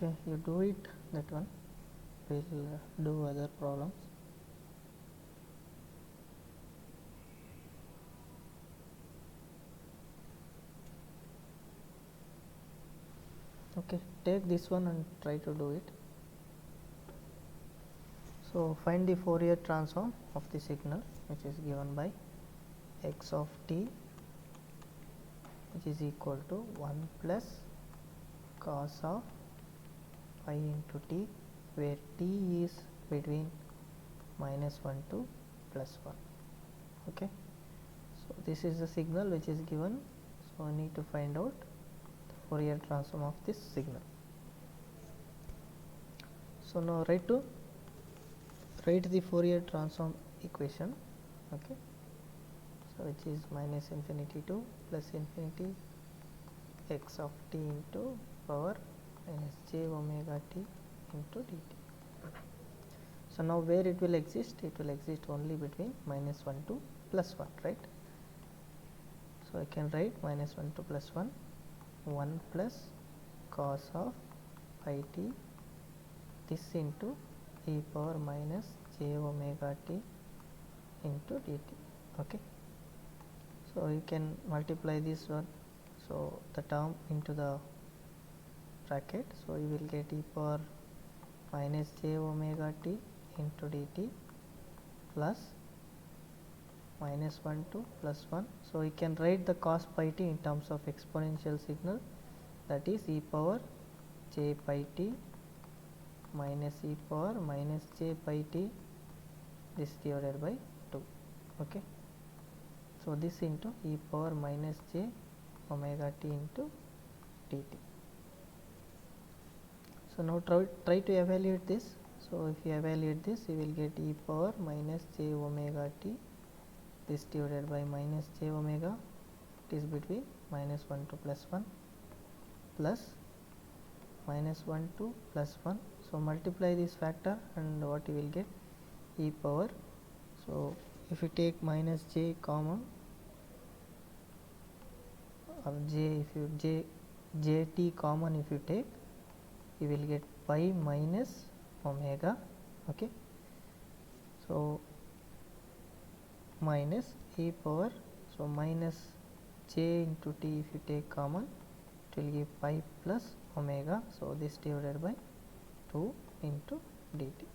Okay, you do it, that one. We'll do other problems. Okay, take this one and try to do it. So find the Fourier transform of the signal which is given by x of t which is equal to 1 plus cos of pi into t, where t is between -1 to +1. Okay, so this is the signal which is given, so I need to find out the Fourier transform of this signal. So now write the Fourier transform equation. Okay, so which is -infinity to +infinity x of t into power minus j omega t into dt. So now where it will exist? It will exist only between -1 to +1, right? So I can write -1 to +1, 1 plus cos of pi t, this into e power minus j omega t into dt. Okay, so you can multiply this one, so the term into the bracket, so you will get e power minus j omega t into dt plus -1 to +1. So you can write the cos pi t in terms of exponential signal, that is e power j pi t minus e power minus j pi t, this divided by 2. Okay, so this into e power minus j omega t into dt. So now try to evaluate this. So if you evaluate this, you will get e power minus j omega t, this divided by minus j omega, it is between -1 to +1 plus -1 to +1. So multiply this factor and what you will get, e power. So if you take minus j common, or j, if you jt common, if you take, you will get pi minus omega. Okay, so minus e power, so minus j into t, if you take common, it will give pi plus omega, so this divided by 2 into dt.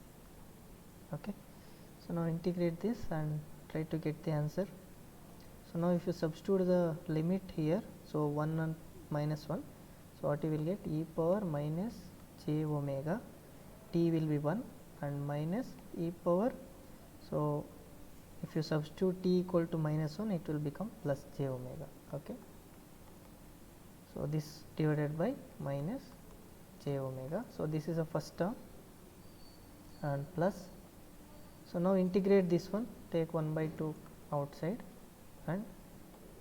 Okay, so now integrate this and try to get the answer. So now if you substitute the limit here, so 1 and -1, so what you will get, e power minus j omega, t will be 1 and minus e power, so if you substitute t equal to -1, it will become plus j omega. Okay, so this divided by minus j omega, so this is the first term, and plus, so now integrate this one, take 1/2 outside and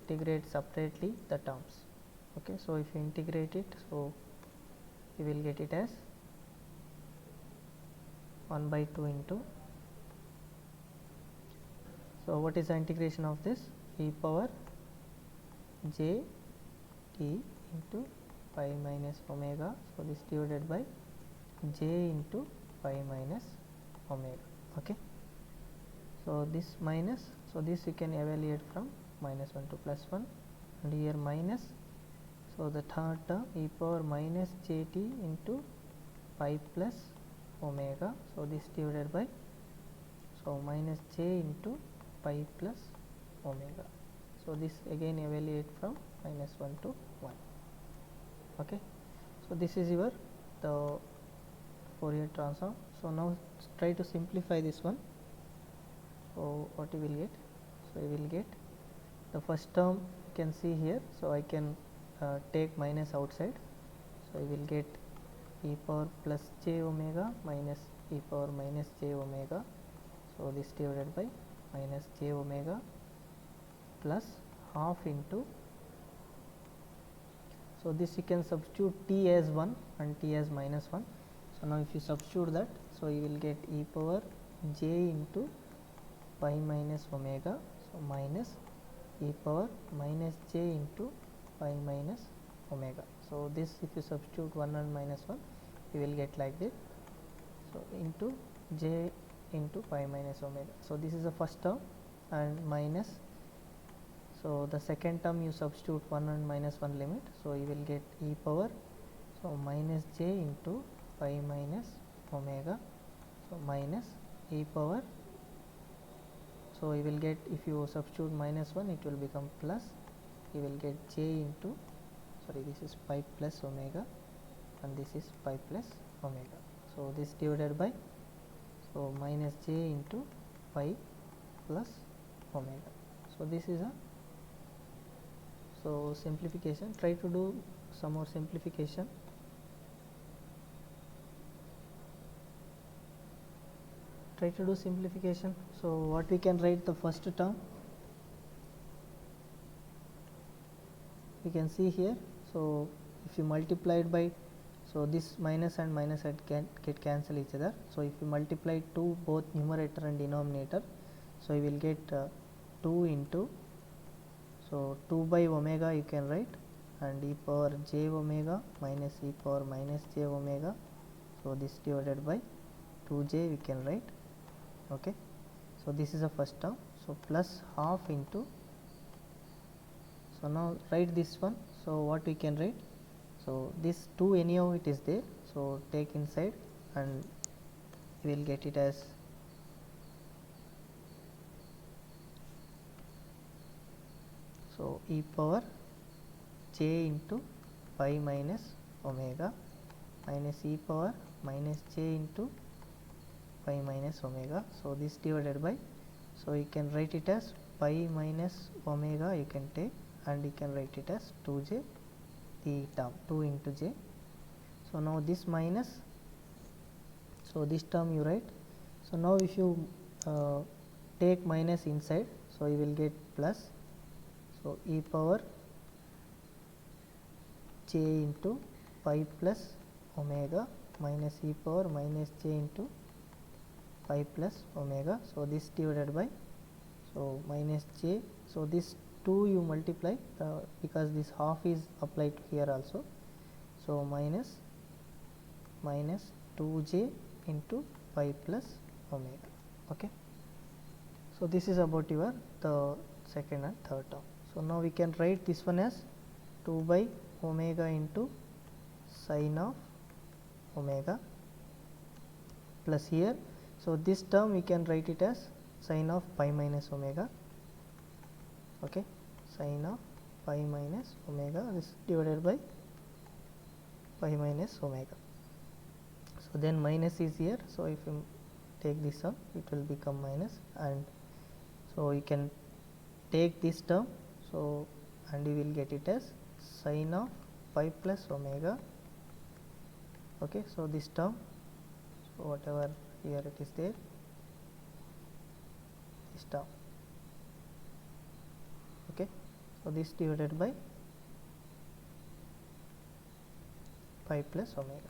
integrate separately the terms. Okay, so if you integrate it, so you will get it as 1/2 into, so what is the integration of this, e power j t into pi minus omega, so this divided by j into pi minus omega. Okay, so this minus, so this you can evaluate from -1 to +1, and here minus, so the third term e power minus jt into pi plus omega, so this divided by, so minus j into pi plus omega, so this again evaluate from -1 to 1. Okay, so this is your the Fourier transform. So now try to simplify this one. So what you will get, so you will get the first term, you can see here, so I can take minus outside, so I will get e power plus j omega minus e power minus j omega, so this divided by minus j omega plus half into, so this you can substitute t as 1 and t as -1. So now if you substitute that, so you will get e power j into pi minus omega, so minus e power minus j into pi minus omega. So this if you substitute 1 and -1, you will get like this. So into j into pi minus omega. So this is the first term, and minus, so the second term you substitute 1 and minus 1 limit, so you will get e power, so minus j into pi minus omega, so minus e power, so you will get, if you substitute minus 1 it will become plus, you will get j into, sorry, this is pi plus omega and this is pi plus omega. So this divided by, so minus j into pi plus omega. So this is a, so simplification. Try to do some more simplification. Try to do simplification. So what we can write, the first term we can see here. So if you multiply it by, so this minus and minus can get cancel each other. So if you multiply 2 both numerator and denominator, so you will get 2 into, so 2 by omega you can write, and e power j omega minus e power minus j omega. So this divided by 2j we can write. Okay, so this is the first term. So plus half into, so now write this one. So what we can write, so this 2 anyhow it is there, so take inside and we will get it as, so e power j into pi minus omega minus e power minus j into pi minus omega. So this divided by, so you can write it as pi minus omega you can take, and you can write it as 2j, the term 2 into j. So now this minus, so this term you write. So now if you take minus inside, so you will get plus, so e power j into pi plus omega minus e power minus j into pi plus omega. So this divided by, so minus j, so this 2 you multiply because this half is applied here also, so minus 2j into pi plus omega. Okay, so this is about your the second and third term. So now we can write this one as 2 by omega into sine of omega, plus here, so this term we can write it as sine of pi minus omega. Okay, sine of pi minus omega, this divided by pi minus omega. So then minus is here, so if you take this one it will become minus, and so you can take this term, so and you will get it as sine of pi plus omega. Okay, so this term, so whatever here it is there, this term. Okay, so this divided by pi plus omega.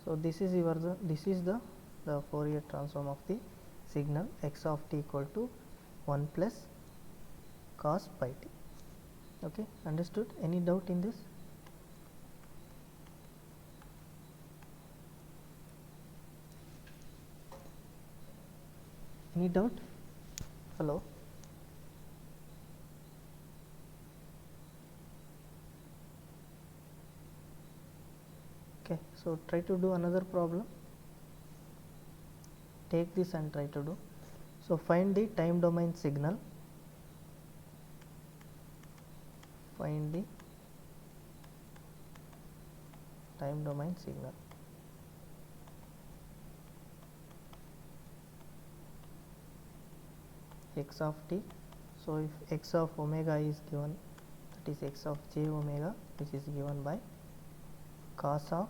So this is your the Fourier transform of the signal x of t equal to 1 plus cos pi t. Okay, understood? Any doubt in this? Any doubt? Hello? Okay, so try to do another problem. Take this and try to do. So find the time domain signal. Find the time domain signal. X of t. So if x of omega is given, that is x of j omega, which is given by cos of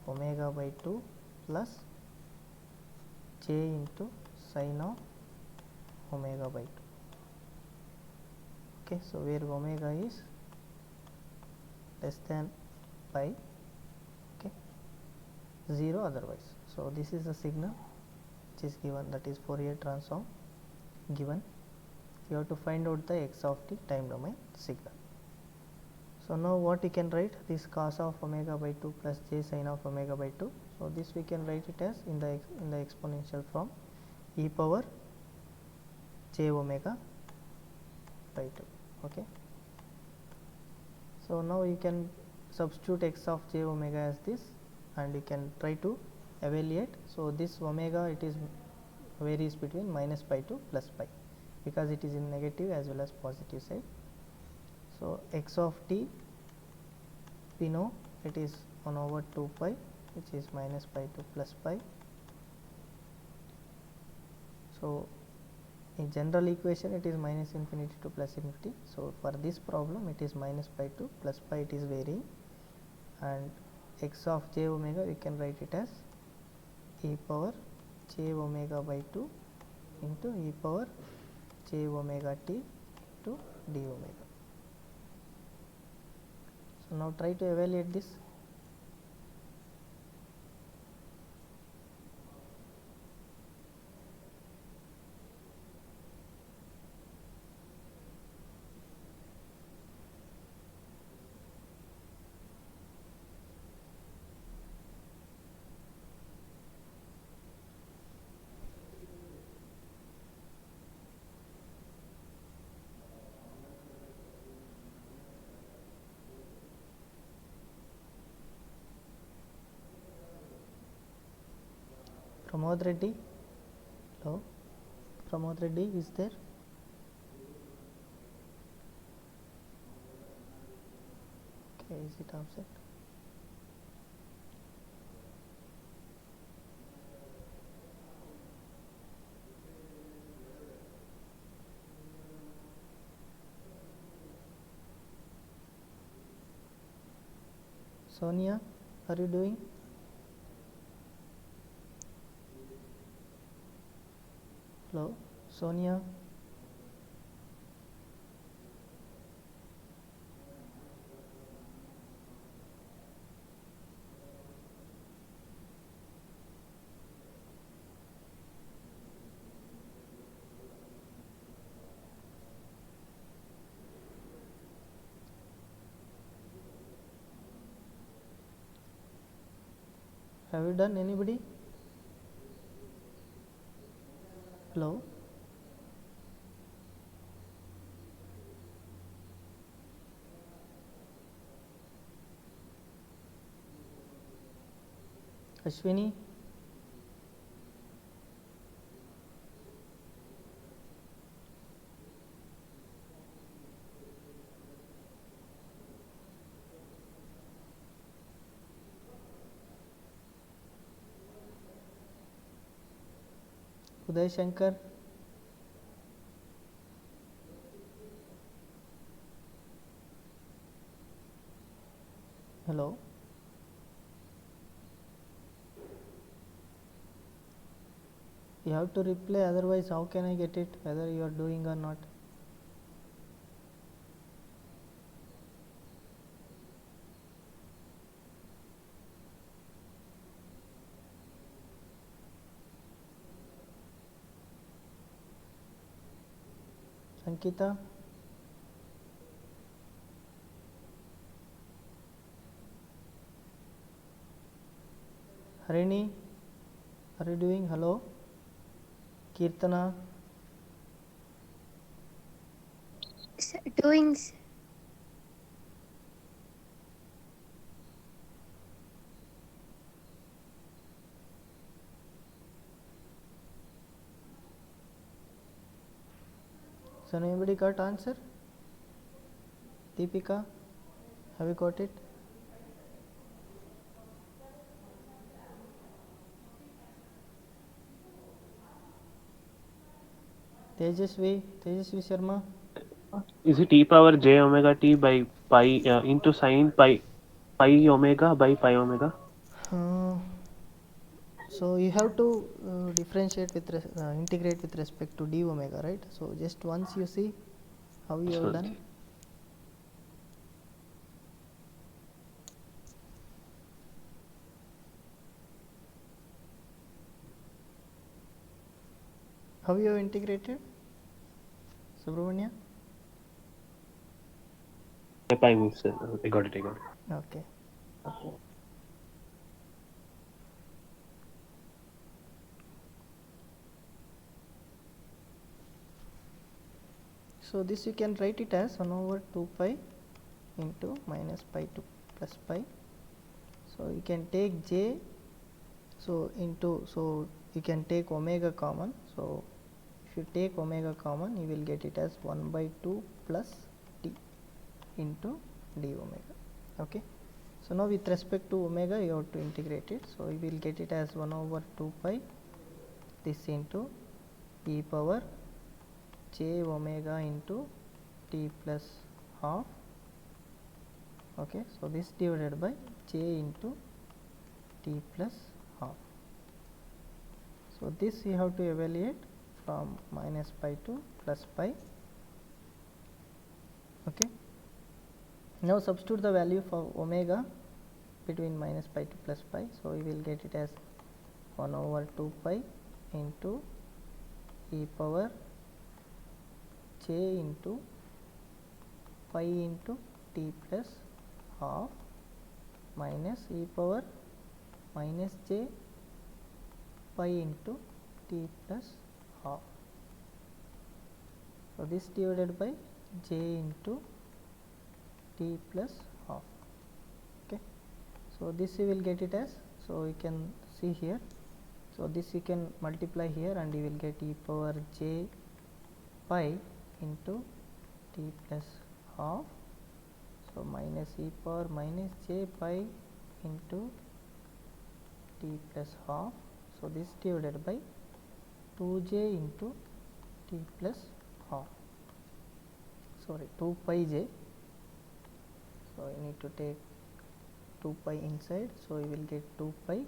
omega by 2 plus j into sine of omega by 2. Okay, so where omega is less than pi, okay, 0 otherwise. So this is the signal which is given, that is Fourier transform given. You have to find out the x of t time domain signal. So now what you can write, this cos of omega by 2 plus j sin of omega by 2. So this we can write it as in the exponential form e power j omega by 2. Okay. So now you can substitute x of j omega as this, and you can try to evaluate. So this omega, it is varies between minus pi to plus pi, because it is in negative as well as positive side. So x of t, we know it is 1 over 2 pi, which is minus pi to plus pi. So in general equation it is minus infinity to plus infinity. So for this problem it is minus pi to plus pi, it is varying, and x of j omega we can write it as e power j omega by 2 into e power j omega t into d omega. So now try to evaluate this. Pramod Reddy, hello, Pramod Reddy is there? Okay, is it absent? Sonia, are you doing? Hello, Sonia. Have you done, anybody? Hello. Ashwini. Uday Shankar. Hello. You have to reply, otherwise how can I get it whether you are doing or not? Sankita. Harini, are you doing? Hello. Kirtana. Doing. So anybody got answer? Deepika, have you got it? Tejasvi Sharma. Is it e power j omega t by pi into sine pi omega by pi omega? Uh, so you have to differentiate with integrate with respect to d omega, right? So just once you see how you have done. How you have integrated, Subramania? pi means I got it. Okay. So this you can write it as 1 over 2 pi into minus pi to plus pi. So you can take j, so you can take omega common. So if you take omega common, you will get it as 1 by 2 plus t into d omega. Okay. So now with respect to omega, you have to integrate it. So you will get it as 1 over 2 pi this into e power j omega into t plus half. Okay, so this divided by j into t plus half. So this you have to evaluate from minus pi to plus pi. Okay. Now substitute the value for omega between minus pi to plus pi. So you will get it as 1 over 2 pi into e power j into pi into t plus half minus e power minus j pi into t plus half. So this divided by j into t plus half. Okay. So this you will get it as, so you can see here. So this you can multiply here and you will get e power j pi into t plus half. So minus e power minus j pi into t plus half. So this divided by 2j into t plus half. Sorry, 2 pi j. So you need to take 2 pi inside. So you will get 2 pi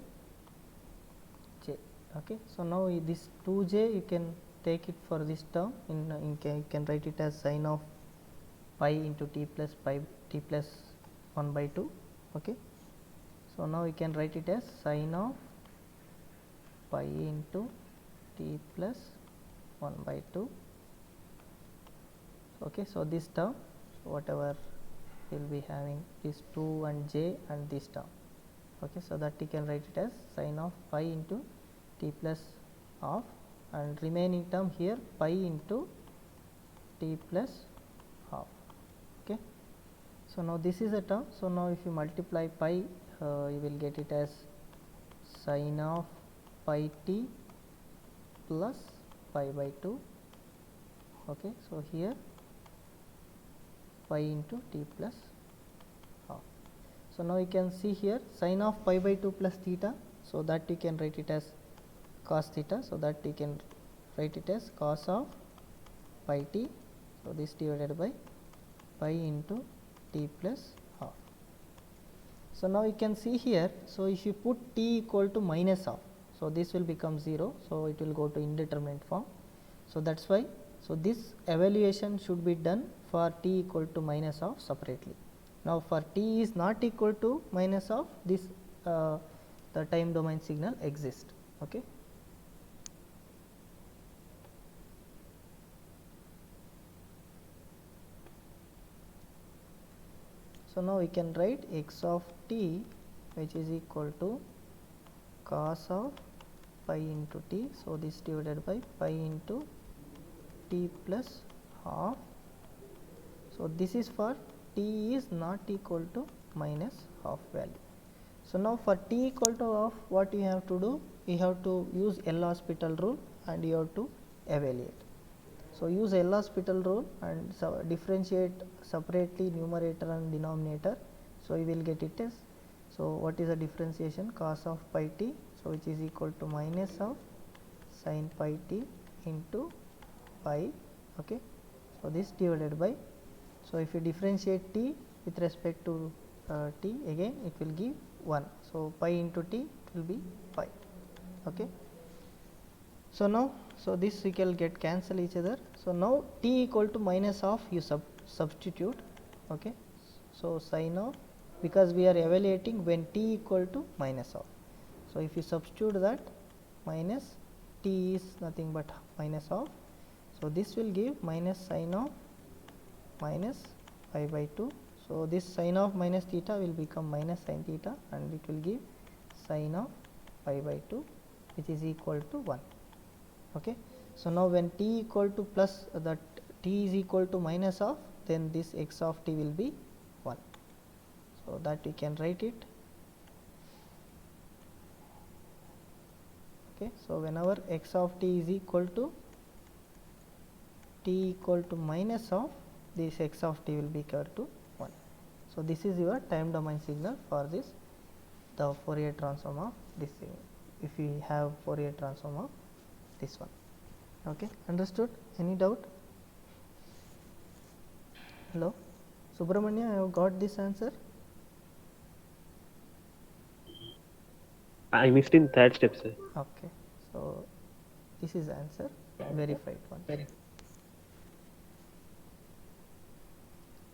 j. Okay. So now this 2j you can take it for this term. You can write it as sine of pi into t plus 1 by 2. Okay. So now you can write it as sine of pi into t plus 1 by 2. Okay. So this term, so whatever we will be having is 2 and j and this term. Okay. So that you can write it as sine of pi into t plus half, and remaining term here pi into t plus half. Okay. So now this is a term. So now if you multiply pi, you will get it as sine of pi t plus pi by 2. Okay. So here pi into t plus half. So now you can see here sine of pi by 2 plus theta. So that you can write it as cos theta. So that you can write it as cos of pi t. So this divided by pi into t plus half. So now you can see here. So if you put t equal to minus half, so this will become 0. So it will go to indeterminate form. So that's why. So this evaluation should be done for t equal to minus half separately. Now for t is not equal to minus half, this the time domain signal exists. Okay. So now we can write x of t, which is equal to cos of pi into t. So this divided by pi into t plus half. So this is for t is not equal to minus half value. So now for t equal to half, what you have to do? You have to use L'Hospital rule and you have to evaluate. So use L'Hospital rule and differentiate separately numerator and denominator. So you will get it as, so what is the differentiation? Cos of pi t, so which is equal to minus of sin pi t into pi. Okay. So this divided by, so if you differentiate t with respect to t, again it will give 1. So pi into t it will be pi. Okay. So now, so this we can get cancel each other. So now t equal to minus half you substitute. Okay. So sin of, because we are evaluating when t equal to minus half. So if you substitute that, minus t is nothing but minus half. So this will give minus sin of minus pi by 2. So this sine of minus theta will become minus sin theta, and it will give sine of pi by 2, which is equal to 1. Okay. So now when t equal to plus, that t is equal to minus of, then this x of t will be 1. So that we can write it. Okay. So whenever x of t is equal to minus of, this x of t will be equal to 1. So this is your time domain signal for this, the Fourier transform of this thing, if we have Fourier transform of this one. Okay, understood? Any doubt? Hello, Subramanya, I have got this answer. I missed in third step, sir. Okay, so this is answer, verified one.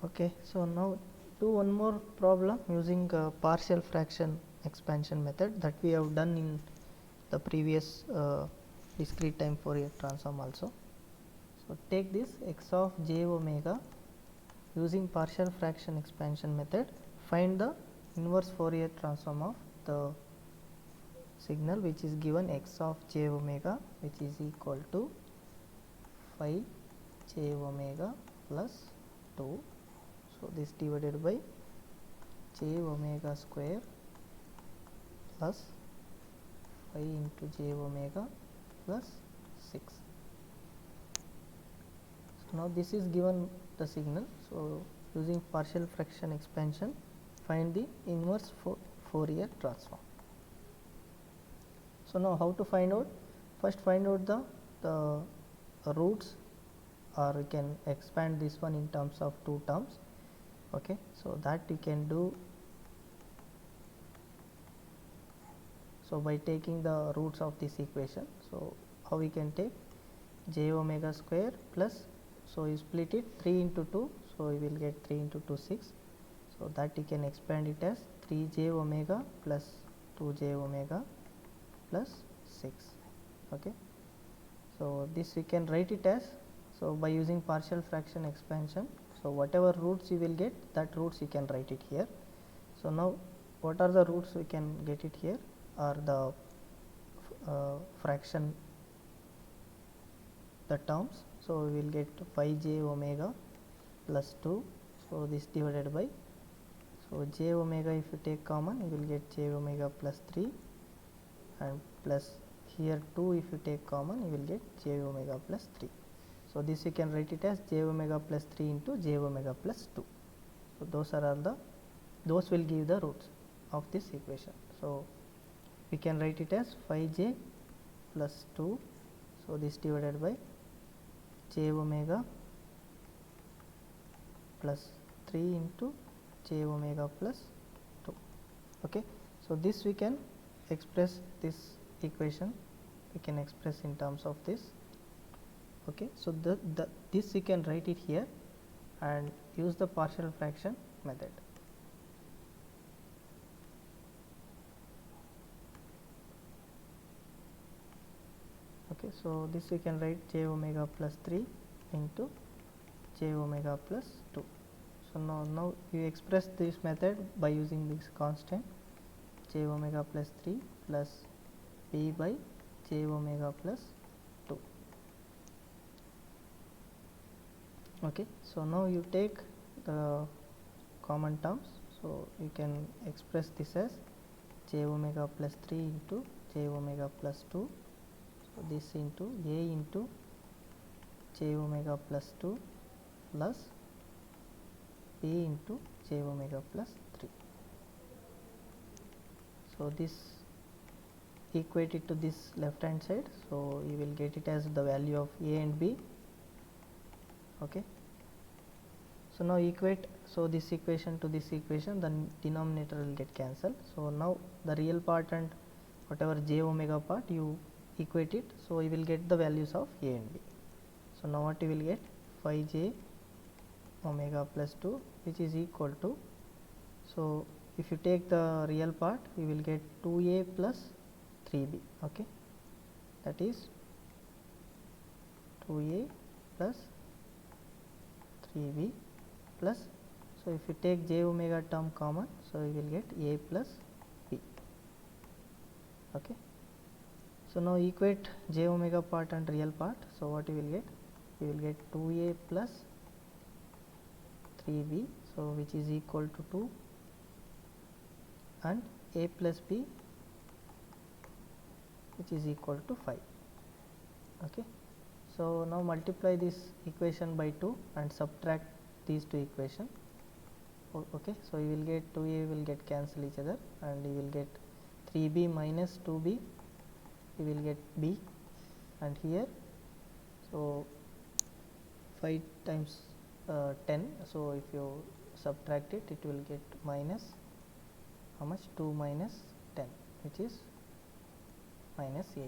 Okay, so now do one more problem using partial fraction expansion method that we have done in the previous discrete time Fourier transform also. So take this x of j omega, using partial fraction expansion method, find the inverse Fourier transform of the signal which is given x of j omega, which is equal to phi j omega plus 2. So this divided by j omega square plus phi into j omega plus 6. So now this is given the signal. So using partial fraction expansion, find the inverse Fourier transform. So now how to find out? First find out the roots, or we can expand this one in terms of two terms. Okay, so that we can do. So by taking the roots of this equation, so how we can take j omega square plus, so you split it 3 into 2, so you will get 3 into 2 6. So that you can expand it as 3j omega plus 2j omega plus 6. Okay, so this we can write it as, so by using partial fraction expansion, so whatever roots you will get, that roots you can write it here. So now what are the roots we can get it here, are the fraction, the terms. So we will get phi j omega plus 2, so this divided by, so j omega if you take common, you will get j omega plus 3, and plus here 2 if you take common, you will get j omega plus 3. So this you can write it as j omega plus 3 into j omega plus 2. So those will give the roots of this equation. So we can write it as phi j plus 2, so this divided by j omega plus 3 into j omega plus 2. Okay, so this we can express, this equation we can express in terms of this. Okay, so this we can write it here and use the partial fraction method. Okay, so this we can write j omega plus 3 into j omega plus 2. So now you express this method by using this constant j omega plus 3 plus b by j omega plus 2. Okay, so now you take the common terms, so you can express this as j omega plus 3 into j omega plus 2, so this into a into j omega plus 2 plus b into j omega plus 3. So this equate it to this left hand side, so you will get it as the value of a and b. Okay, so now equate, so this equation to this equation, the denominator will get cancelled. So now the real part and whatever j omega part you equate it, so you will get the values of a and b. So now what you will get, phi j omega plus 2, which is equal to, so if you take the real part, you will get 2a plus 3b. Okay, that is 2a plus 3b plus, So if you take j omega term common, so you will get a plus b. Okay. So now equate j omega part and real part. So what you will get? You will get 2a plus 3b, so which is equal to 2, and a plus b, which is equal to 5. Okay. So now multiply this equation by 2 and subtract these two equations. Okay. So you will get 2a will get cancel each other, and you will get 3b minus 2b, you will get b, and here so 5 times 10, so if you subtract it, it will get minus how much? 2 minus 10, which is minus 8.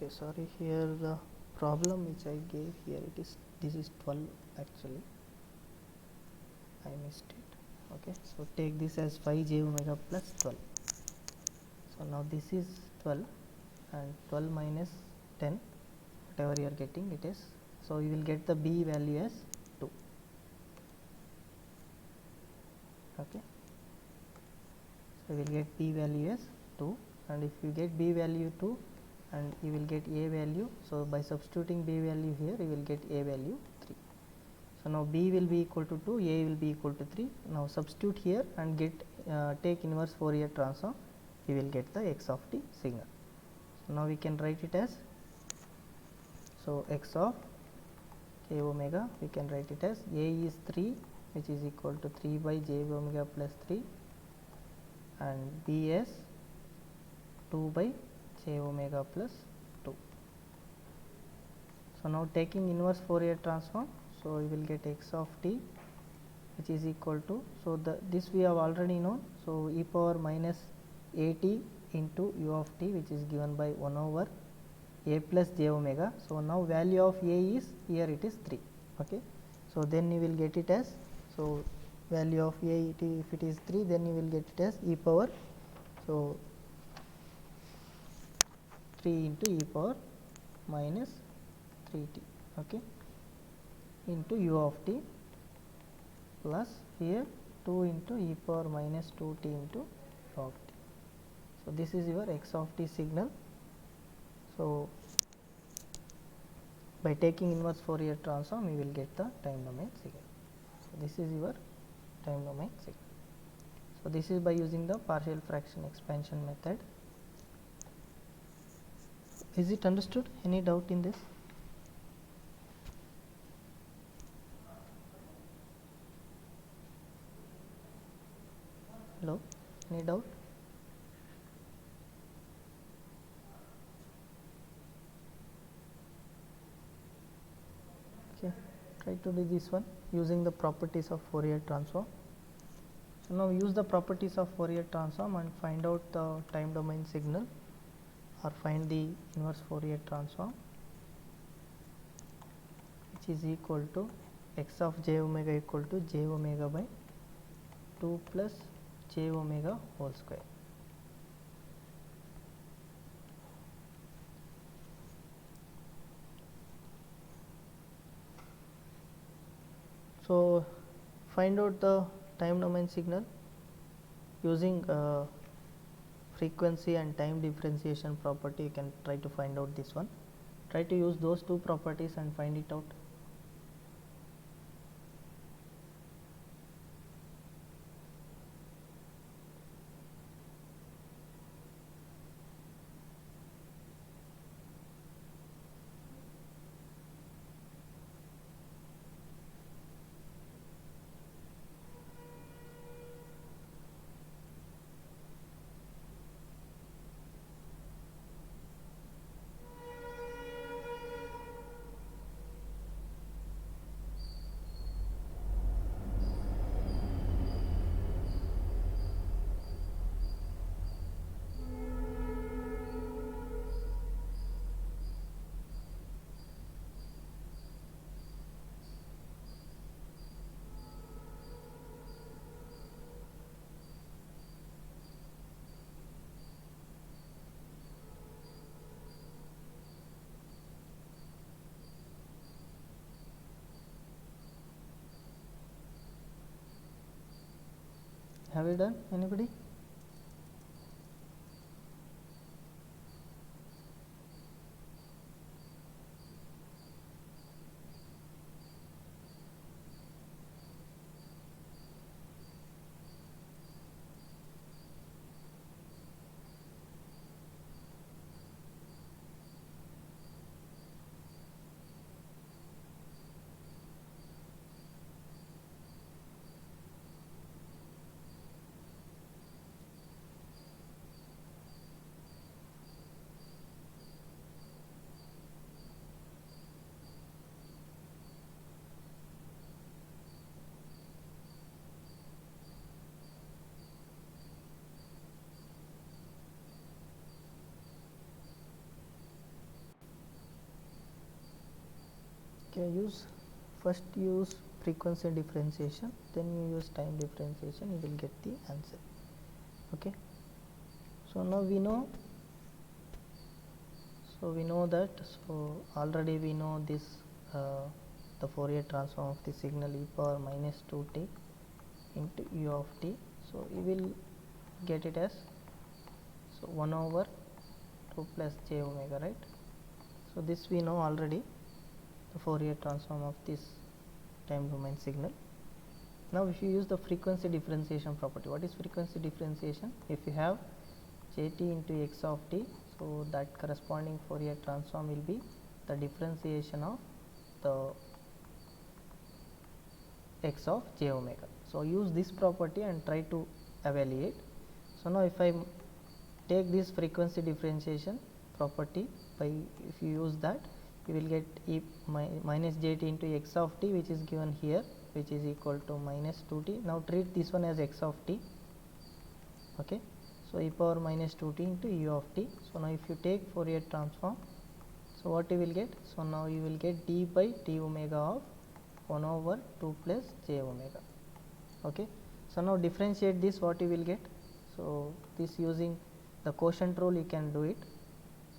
Okay, sorry, here the problem which I gave here, it is, this is 12 actually, I missed it. Okay, so take this as 5 j omega plus 12. So now this is 12, and 12 minus 10, whatever you are getting, it is, so you will get the b value as 2. Okay, so you will get b value as 2, and if you get b value 2, and you will get a value, so by substituting b value here, you will get a value 3. So now b will be equal to 2, a will be equal to 3. Now substitute here and get take inverse Fourier transform, you will get the x of t signal. So now we can write it as, so x of j omega, we can write it as a is 3, which is equal to 3 by j omega plus 3, and b is 2 by j omega plus 2. So now taking inverse Fourier transform, so you will get x of t, which is equal to, so this we have already known, so e power minus at into u of t, which is given by 1 over a plus j omega. So now value of a is, here it is 3. Okay, so then you will get it as, so value of a, if it is 3, then you will get it as e power, so 3 into e power minus 3t, okay, into u of t, plus here 2 into e power minus 2t into u of t. So this is your x of t signal. So by taking inverse Fourier transform, you will get the time domain signal. So this is your time domain signal. So this is by using the partial fraction expansion method. Is it understood? Any doubt in this? Hello? Any doubt? Okay, try to do this one using the properties of Fourier transform. So now use the properties of Fourier transform and find out the time domain signal, or find the inverse Fourier transform, which is equal to x of j omega equal to j omega by 2 plus j omega whole square. So find out the time domain signal using frequency and time differentiation property. You can try to find out this one. Try to use those two properties and find it out. Have you done, anybody? Okay, first use frequency differentiation, then you use time differentiation, you will get the answer. Okay, so now we know that, so already we know this, the Fourier transform of the signal e power minus 2t into u of t, so you will get it as, so 1 over 2 plus j omega, right? So this we know already, the Fourier transform of this time domain signal. Now if you use the frequency differentiation property, what is frequency differentiation? If you have jt into x of t, so that corresponding Fourier transform will be the differentiation of the x of j omega. So use this property and try to evaluate. So now if I take this frequency differentiation property, by if you use that, you will get e minus jt into x of t, which is given here, which is equal to minus 2t. Now treat this one as x of t. Okay, so e power minus 2t into u of t. So now if you take Fourier transform, so what you will get? So now you will get d by t omega of 1 over 2 plus j omega. Okay, so now differentiate this, what you will get? So this, using the quotient rule you can do it,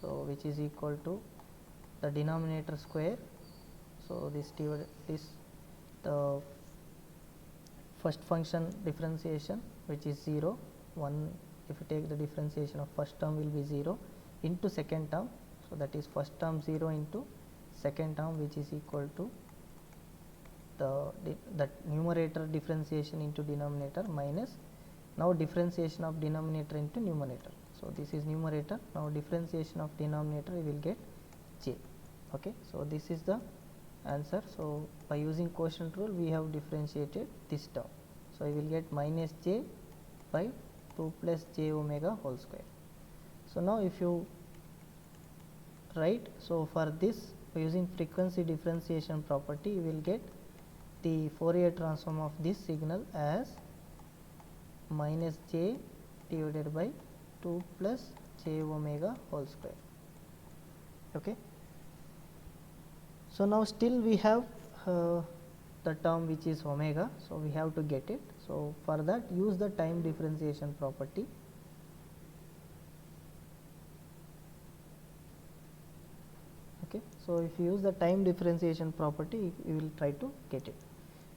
so which is equal to the denominator square. So this the first function differentiation, which is 0, 1, if you take the differentiation of first term will be 0 into second term, so that is first term 0 into second term, which is equal to the numerator differentiation into denominator minus now differentiation of denominator into numerator. So this is numerator, now differentiation of denominator you will get j. Okay, so this is the answer. So by using quotient rule we have differentiated this term, so you will get minus j by 2 plus j omega whole square. So now if you write, so for this, by using frequency differentiation property, you will get the Fourier transform of this signal as minus j divided by 2 plus j omega whole square. Okay, so now still we have the term which is omega, so we have to get it. So for that, use the time differentiation property. Okay, so if you use the time differentiation property, you will try to get it.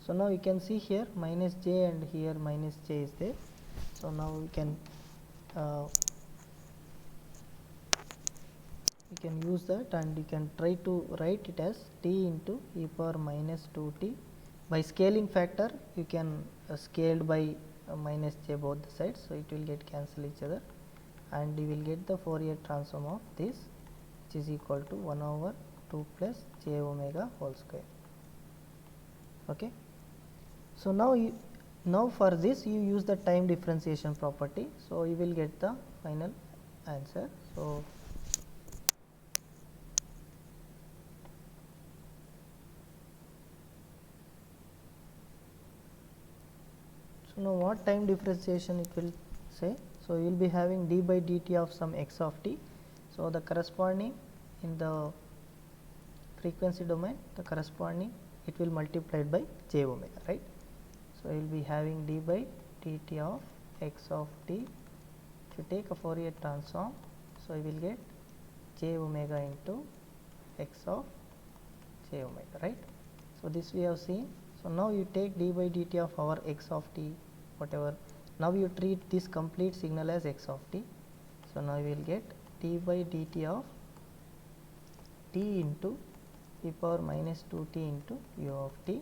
So now you can see here minus j and here minus j is there. So now we can use that, and you can try to write it as t into e power minus 2t. By scaling factor you can scaled by minus j both the sides, so it will get cancel each other, and you will get the Fourier transform of this, which is equal to 1 over 2 plus j omega whole square. Okay, so now for this you use the time differentiation property, so you will get the final answer. So now what time differentiation it will say? So you will be having d by dt of some x of t. So the corresponding in the frequency domain, the corresponding it will multiplied by j omega, right? So you will be having d by dt of x of t. If you take a Fourier transform, so you will get j omega into x of j omega, right? So this we have seen. So now you take d by dt of our x of t, whatever Now you treat this complete signal as x of t. So now you will get t by dt of t into e power minus 2t into u of t.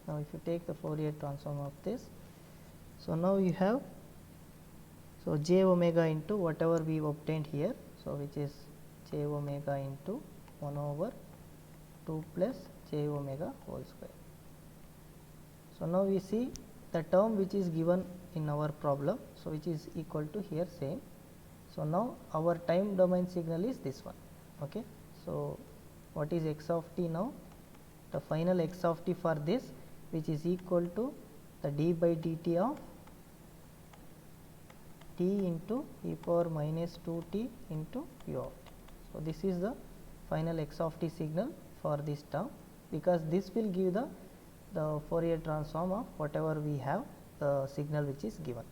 Now if you take the Fourier transform of this, so now you have, so j omega into whatever we obtained here, so which is j omega into 1 over 2 plus j omega whole square. So now we see the term which is given in our problem, so which is equal to here same. So now our time domain signal is this one. Okay. So what is x of t now? The final x of t for this, which is equal to the d by dt of t into e power minus 2t into u of t. So this is the final x of t signal for this term, because this will give the Fourier transform of whatever we have the signal which is given.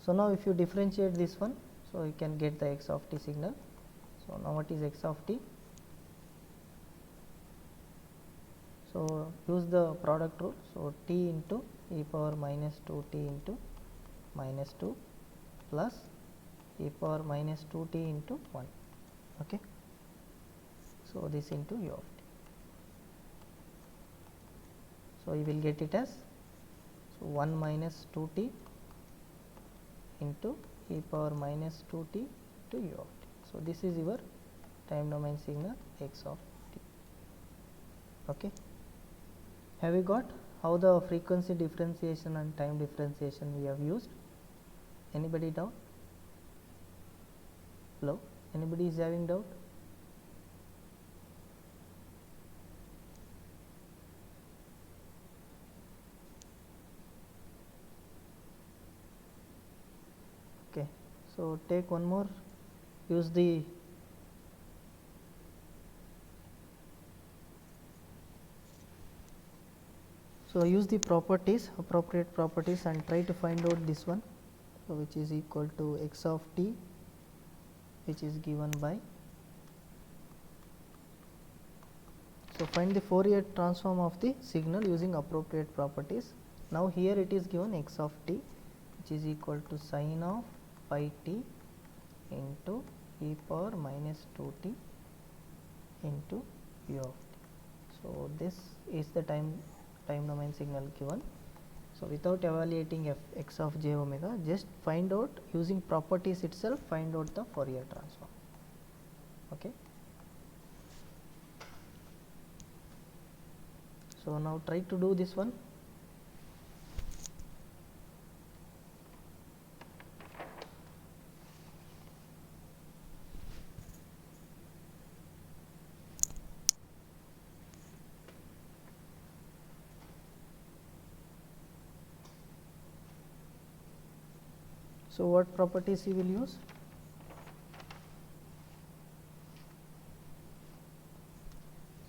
So now if you differentiate this one, so you can get the x of t signal. So now what is x of t? So use the product rule. So t into e power minus 2t into minus 2 plus e power minus 2t into 1. Okay. So this into u of t. So you will get it as, so 1 minus 2t into e power minus 2t to u of t. So this is your time domain signal x of t. Okay. Have you got how the frequency differentiation and time differentiation we have used? Anybody doubt? Hello? Anybody is having doubt? Okay. So take one more, use the properties, appropriate properties, and try to find out this one, so which is equal to x of t, which is given by, so find the Fourier transform of the signal using appropriate properties. Now here it is given x of t, which is equal to sine of pi t into e power minus 2t into u of t. So this is the time domain signal given. So without evaluating x of j omega, just find out using properties itself, find out the Fourier transform. Okay. So now try to do this one. So what properties you will use?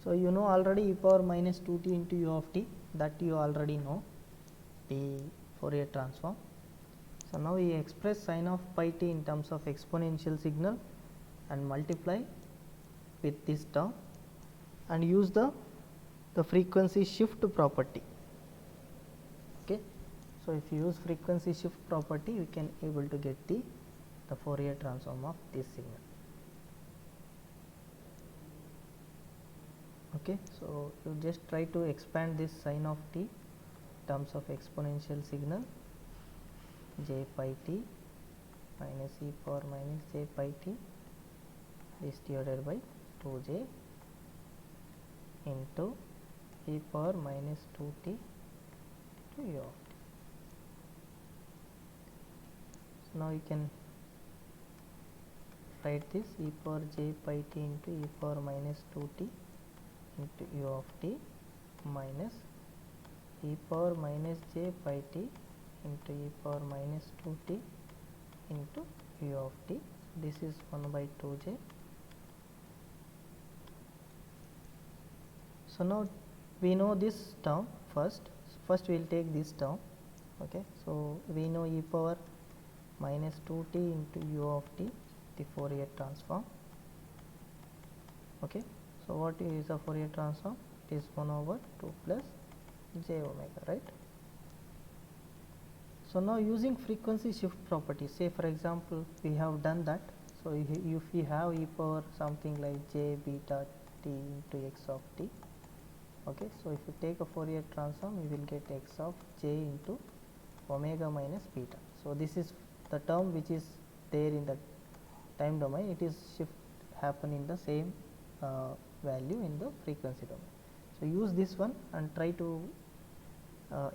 So you know already e power minus 2t into u of t, that you already know the Fourier transform. So now we express sine of pi t in terms of exponential signal and multiply with this term and use the frequency shift property. Okay. So if you use frequency shift property, you can able to get the Fourier transform of this signal. Okay. So you just try to expand this sine of t in terms of exponential signal, j pi t minus e power minus j pi t is divided by 2j into e power minus 2t to u of t. So now you can write this e power j pi t into e power minus 2t into u of t minus e power minus j pi t into e power minus 2t into u of t. This is 1 by 2j. So now we know this term first we will take this term. Okay. So we know e power minus 2t into u of t, the Fourier transform. Okay. So what is the Fourier transform? It is 1 over 2 plus j omega, right? So now using frequency shift property, say for example we have done that. So if we have e power something like j beta t into x of t, okay, so if you take a Fourier transform, you will get x of j into omega minus beta. So this is the term which is there in the time domain, it is shift happen in the same value in the frequency domain. So use this one and try to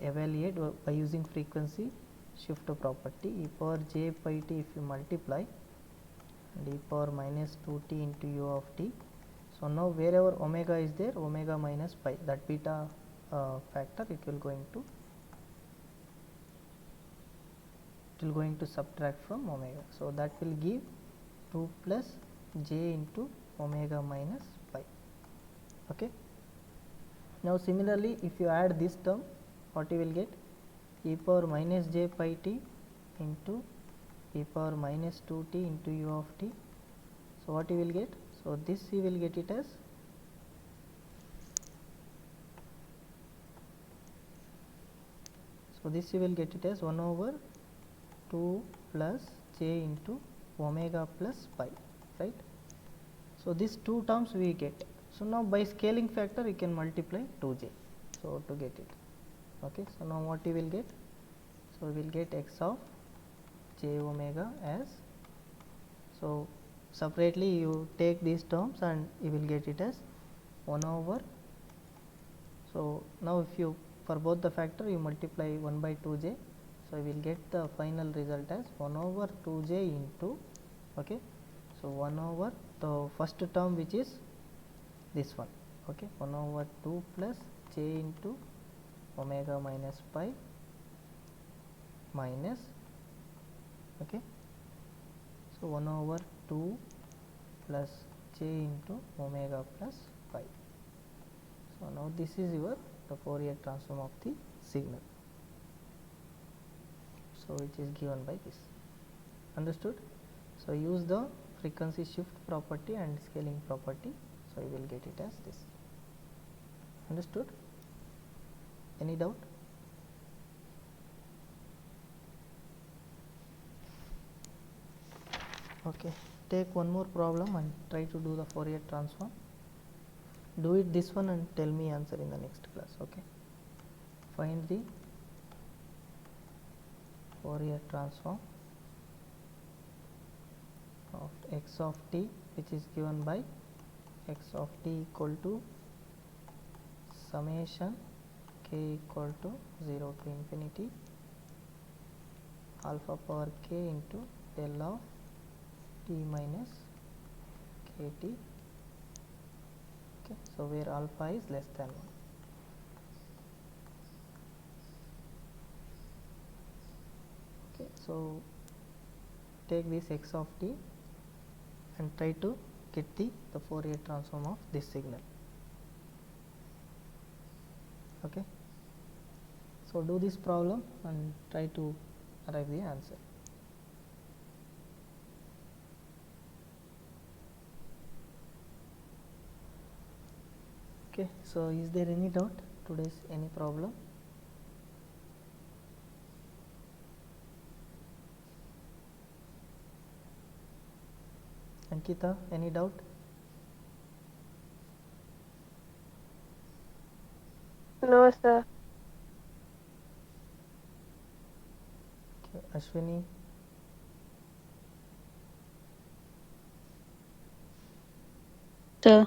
evaluate by using frequency shift property. E power j pi t, if you multiply, and e power minus 2t into u of t. So now wherever omega is there, omega minus pi, that beta factor, it will going to subtract from omega. So that will give 2 plus j into omega minus pi. Okay. Now similarly, if you add this term, what you will get? E power minus j pi t into e power minus 2t into u of t. So what you will get? So this you will get it as this you will get it as 1 over 2 plus j into omega plus pi, right? So these two terms we get. So now by scaling factor you can multiply 2j, so to get it. Okay, so now what you will get? So we will get x of j omega as, so separately you take these terms and you will get it as 1 over, so now if you for both the factor you multiply 1 by 2j, so we will get the final result as 1 over 2j into, okay, so 1 over the first term which is this one, okay, 1 over 2 plus j into omega minus pi minus, okay, so 1 over 2 plus j into omega plus pi. So now this is your the Fourier transform of the signal, so which is given by this. Understood? So use the frequency shift property and scaling property, so you will get it as this. Understood? Any doubt? Okay, take one more problem and try to do the Fourier transform. Do it this one and tell me answer in the next class. Okay, find the Fourier transform of x of t, which is given by x of t equal to summation k equal to 0 to infinity alpha power k into del of t minus kt. Okay, so where alpha is less than 1. Okay, so take this x of t and try to get the Fourier transform of this signal. Okay, so do this problem and try to arrive the answer. Okay, so is there any doubt? Today's any problem? Ankita, any doubt? No, sir. Okay, Ashwini? Sir.